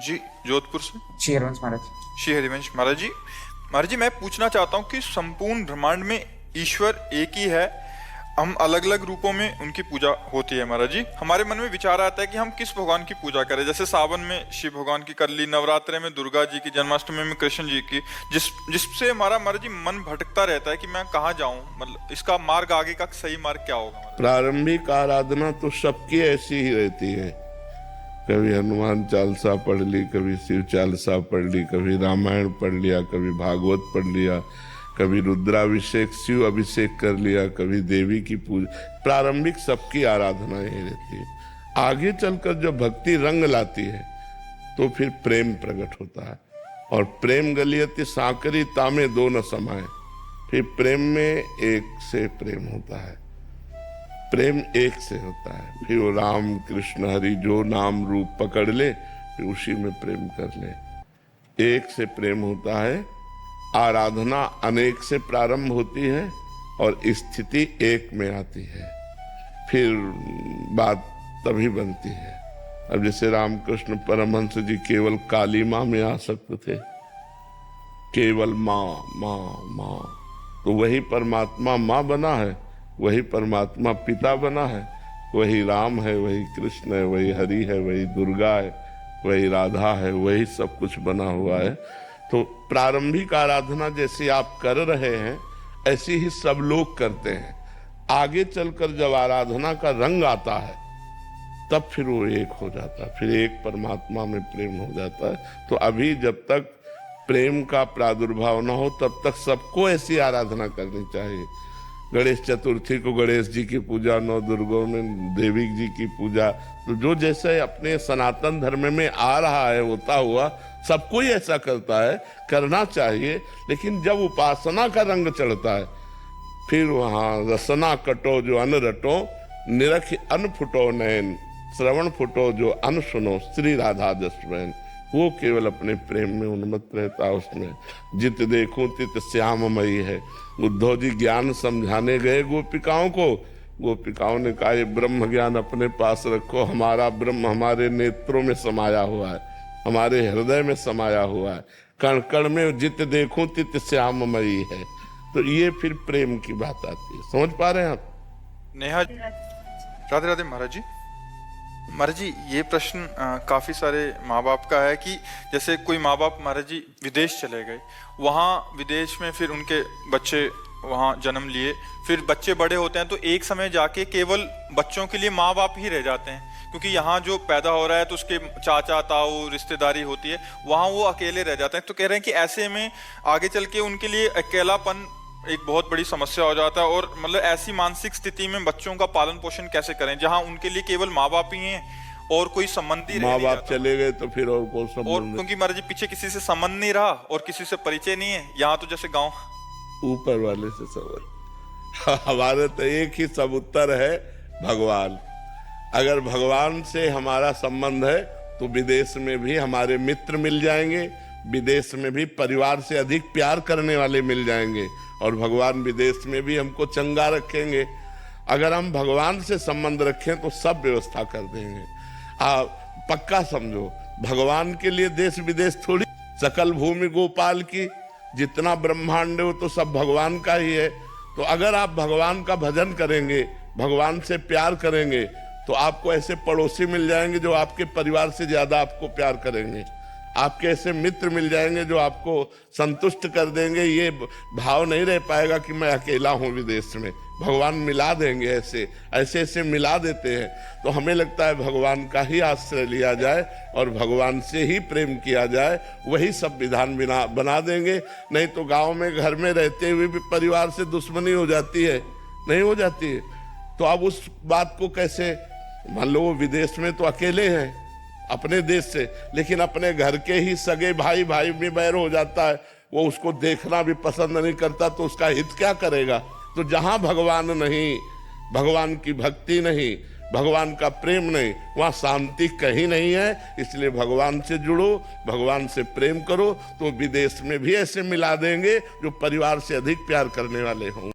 जी, जोधपुर से। श्री हरिवंश महाराज। श्री हरिवंश महाराज जी मैं पूछना चाहता हूँ कि संपूर्ण ब्रह्मांड में ईश्वर एक ही है, हम अलग अलग रूपों में उनकी पूजा होती है। महाराज जी हमारे मन में विचार आता है कि हम किस भगवान की पूजा करें। जैसे सावन में शिव भगवान की कर ली, नवरात्रे में दुर्गा जी की, जन्माष्टमी में कृष्ण जी की, जिससे हमारा महाराज जी मन भटकता रहता है कि मैं कहाँ जाऊँ, मतलब इसका मार्ग आगे का सही मार्ग क्या होगा। प्रारंभिक आराधना तो सबकी ऐसी ही रहती है। कभी हनुमान चालीसा पढ़ ली, कभी शिव चालीसा पढ़ ली, कभी रामायण पढ़ लिया, कभी भागवत पढ़ लिया, कभी रुद्राभिषेक शिव अभिषेक कर लिया, कभी देवी की पूजा। प्रारंभिक सबकी आराधना यही रहती है। आगे चलकर जो भक्ति रंग लाती है तो फिर प्रेम प्रकट होता है, और प्रेम गलियति सांकरी तामे दो न समाये। फिर प्रेम में एक से प्रेम होता है, प्रेम एक से होता है। फिर वो राम कृष्ण हरि जो नाम रूप पकड़ ले, फिर उसी में प्रेम कर ले। एक से प्रेम होता है। आराधना अनेक से प्रारंभ होती है और स्थिति एक में आती है, फिर बात तभी बनती है। अब जैसे रामकृष्ण परमहंस जी केवल काली माँ में आसक्त थे, केवल माँ माँ माँ, तो वही परमात्मा माँ बना है, वही परमात्मा पिता बना है, वही राम है, वही कृष्ण है, वही हरि है, वही दुर्गा है, वही राधा है, वही सब कुछ बना हुआ है। तो प्रारंभिक आराधना जैसी आप कर रहे हैं ऐसी ही सब लोग करते हैं। आगे चलकर जब आराधना का रंग आता है तब फिर वो एक हो जाता है, फिर एक परमात्मा में प्रेम हो जाता है। तो अभी जब तक प्रेम का प्रादुर्भाव न हो तब तक सबको ऐसी आराधना करनी चाहिए। गणेश चतुर्थी को गणेश जी की पूजा, नौ दुर्गों में देवी जी की पूजा, तो जो जैसे अपने सनातन धर्म में आ रहा है होता हुआ सबको ही ऐसा करता है, करना चाहिए। लेकिन जब उपासना का रंग चढ़ता है फिर वहाँ रसना कटो जो अन रटो, निरख अन फुटो नयन, श्रवण फुटो जो अन सुनो, श्री राधा जसवैन। वो केवल अपने प्रेम में उन्मत्त रहता है। उसमें जित देखूं तित श्याममयी है। उद्धव जी ज्ञान समझाने गए गोपिकाओं को, गोपिकाओं ने कहा ये ब्रह्म ज्ञान अपने पास रखो, हमारा ब्रह्म हमारे नेत्रों में समाया हुआ है, हमारे हृदय में समाया हुआ है, कण कण में जित देखूं तित श्याममयी है। तो ये फिर प्रेम की बात आती है। समझ पा रहे हैं आप? नेहा राधे राधे महाराज जी। महाराज जी ये प्रश्न काफ़ी सारे माँ बाप का है कि जैसे कोई माँ बाप महाराज जी विदेश चले गए, वहाँ विदेश में फिर उनके बच्चे वहाँ जन्म लिए, फिर बच्चे बड़े होते हैं तो एक समय जाके केवल बच्चों के लिए माँ बाप ही रह जाते हैं, क्योंकि यहाँ जो पैदा हो रहा है तो उसके चाचा ताऊ रिश्तेदारी होती है, वहाँ वो अकेले रह जाते हैं। तो कह रहे हैं कि ऐसे में आगे चल के उनके लिए अकेलापन एक बहुत बड़ी समस्या हो जाता है, और मतलब ऐसी मानसिक स्थिति में बच्चों का पालन पोषण कैसे करें जहां उनके लिए केवल माँ बाप ही हैं और कोई संबंध ही माँ बाप चले गए तो फिर और कौन संबंध? और क्योंकि महाराज जी पीछे किसी से संबंध नहीं रहा और किसी से परिचय नहीं है, यहाँ तो जैसे गाँव ऊपर वाले से संबंध। हमारे तो एक ही सब उत्तर है, भगवान। अगर भगवान से हमारा संबंध है तो विदेश में भी हमारे मित्र मिल जाएंगे, विदेश में भी परिवार से अधिक प्यार करने वाले मिल जाएंगे, और भगवान विदेश में भी हमको चंगा रखेंगे। अगर हम भगवान से संबंध रखें तो सब व्यवस्था कर देंगे। पक्का समझो, भगवान के लिए देश विदेश थोड़ी, सकल भूमि गोपाल की, जितना ब्रह्मांड हो तो सब भगवान का ही है। तो अगर आप भगवान का भजन करेंगे, भगवान से प्यार करेंगे, तो आपको ऐसे पड़ोसी मिल जाएंगे जो आपके परिवार से ज्यादा आपको प्यार करेंगे, आपके ऐसे मित्र मिल जाएंगे जो आपको संतुष्ट कर देंगे। ये भाव नहीं रह पाएगा कि मैं अकेला हूँ विदेश में, भगवान मिला देंगे, ऐसे ऐसे ऐसे मिला देते हैं। तो हमें लगता है भगवान का ही आश्रय लिया जाए और भगवान से ही प्रेम किया जाए, वही सब विधान बना देंगे। नहीं तो गांव में घर में रहते हुए भी परिवार से दुश्मनी हो जाती है, नहीं हो जाती है? तो अब उस बात को कैसे, मान लो वो विदेश में तो अकेले हैं अपने देश से, लेकिन अपने घर के ही सगे भाई भाई में बैर हो जाता है, वो उसको देखना भी पसंद नहीं करता, तो उसका हित क्या करेगा? तो जहां भगवान नहीं, भगवान की भक्ति नहीं, भगवान का प्रेम नहीं, वहां शांति कहीं नहीं है। इसलिए भगवान से जुड़ो, भगवान से प्रेम करो, तो विदेश में भी ऐसे मिला देंगे जो परिवार से अधिक प्यार करने वाले हों।